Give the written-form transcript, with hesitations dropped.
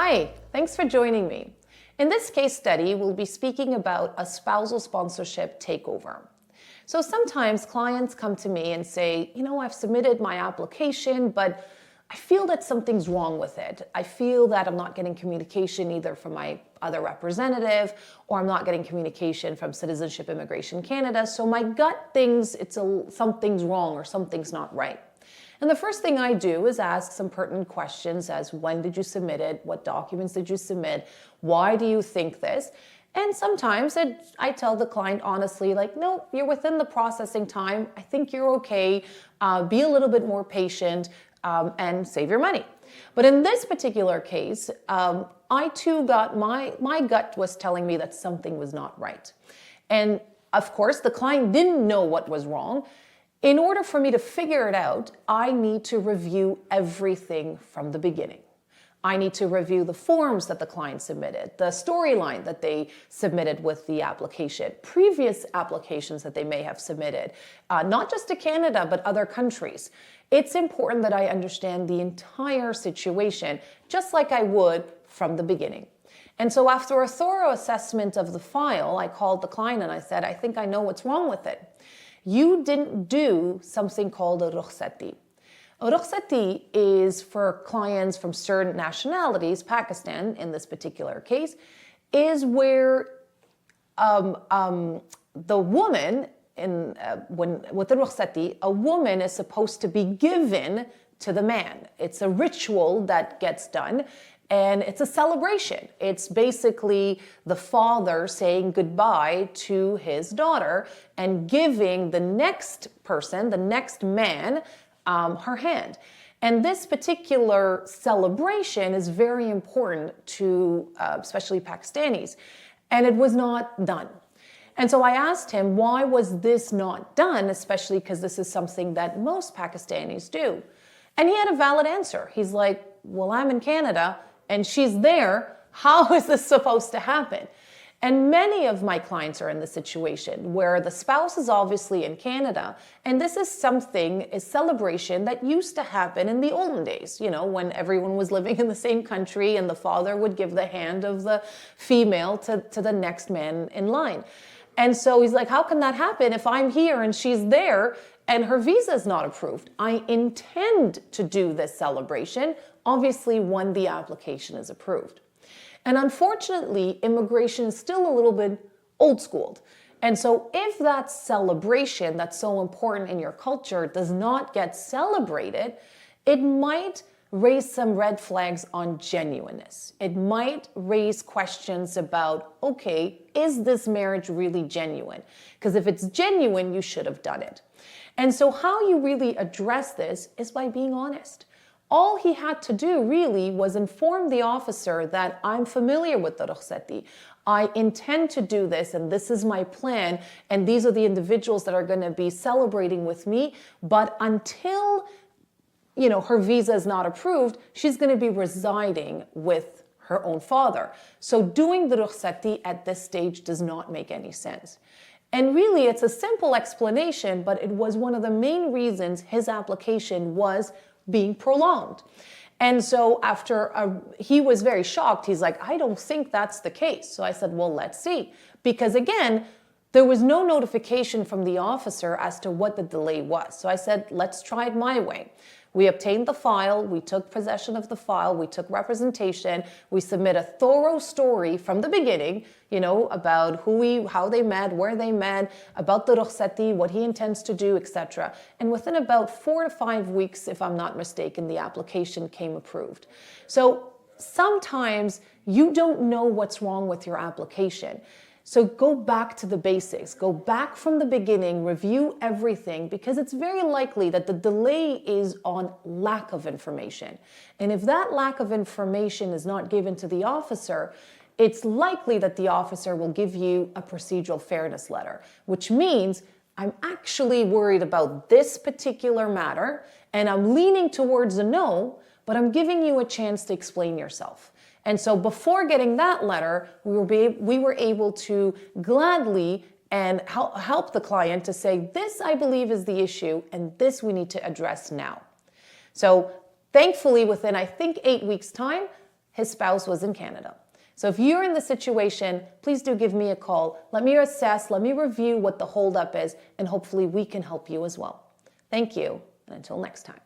Hi, thanks for joining me. In this case study, we'll be speaking about a spousal sponsorship takeover. So sometimes clients come to me and say, I've submitted my application, but I feel that something's wrong with it. I feel that I'm not getting communication either from my other representative, or I'm not getting communication from Citizenship Immigration Canada. So my gut thinks something's wrong or something's not right. And the first thing I do is ask some pertinent questions as when did you submit it? What documents did you submit? Why do you think this? And sometimes I tell the client honestly, no, you're within the processing time. I think you're okay. Be a little bit more patient and save your money. But in this particular case, I too got my gut was telling me that something was not right. And of course, the client didn't know what was wrong. In order for me to figure it out, I need to review everything from the beginning. I need to review the forms that the client submitted, the storyline that they submitted with the application, previous applications that they may have submitted, not just to Canada, but other countries. It's important that I understand the entire situation, just like I would from the beginning. And so after a thorough assessment of the file, I called the client and I said, I think I know what's wrong with it. You didn't do something called a rukhsati. A rukhsati is for clients from certain nationalities, Pakistan in this particular case, is where the woman, with the rukhsati, a woman is supposed to be given to the man. It's a ritual that gets done. And it's a celebration. It's basically the father saying goodbye to his daughter and giving the next person, the next man, her hand. And this particular celebration is very important to especially Pakistanis. And it was not done. And so I asked him, why was this not done, especially because this is something that most Pakistanis do? And he had a valid answer. He's like, well, I'm in Canada and she's there. How is this supposed to happen? And many of my clients are in the situation where the spouse is obviously in Canada, and this is a celebration that used to happen in the olden days, when everyone was living in the same country and the father would give the hand of the female to the next man in line. And so he's like, how can that happen if I'm here and she's there and her visa is not approved? I intend to do this celebration, obviously when the application is approved. And unfortunately, immigration is still a little bit old-schooled. And so if that celebration that's so important in your culture does not get celebrated, it might raise some red flags on genuineness. It might raise questions about, okay, is this marriage really genuine? Because if it's genuine, you should have done it. And so how you really address this is by being honest. All he had to do really was inform the officer that I'm familiar with the rukhsati. I intend to do this and this is my plan and these are the individuals that are going to be celebrating with me. But until, her visa is not approved, she's going to be residing with her own father. So doing the rukhsati at this stage does not make any sense. And really, it's a simple explanation, but it was one of the main reasons his application was being prolonged. And so he was very shocked. He's like, I don't think that's the case. So I said, well, let's see. Because again, there was no notification from the officer as to what the delay was. So I said, let's try it my way. We obtained the file, we took possession of the file, we took representation, we submit a thorough story from the beginning, about how they met, where they met, about the rukhsati, what he intends to do, etc. And within about 4 to 5 weeks, if I'm not mistaken, the application came approved. So sometimes you don't know what's wrong with your application. So go back to the basics, go back from the beginning, review everything, because it's very likely that the delay is on lack of information. And if that lack of information is not given to the officer, it's likely that the officer will give you a procedural fairness letter, which means I'm actually worried about this particular matter and I'm leaning towards a no, but I'm giving you a chance to explain yourself. And so before getting that letter, we were able to gladly and help the client to say, this I believe is the issue and this we need to address now. So thankfully within I think 8 weeks time, his spouse was in Canada. So if you're in the situation, please do give me a call. Let me assess, let me review what the holdup is, and hopefully we can help you as well. Thank you, and until next time.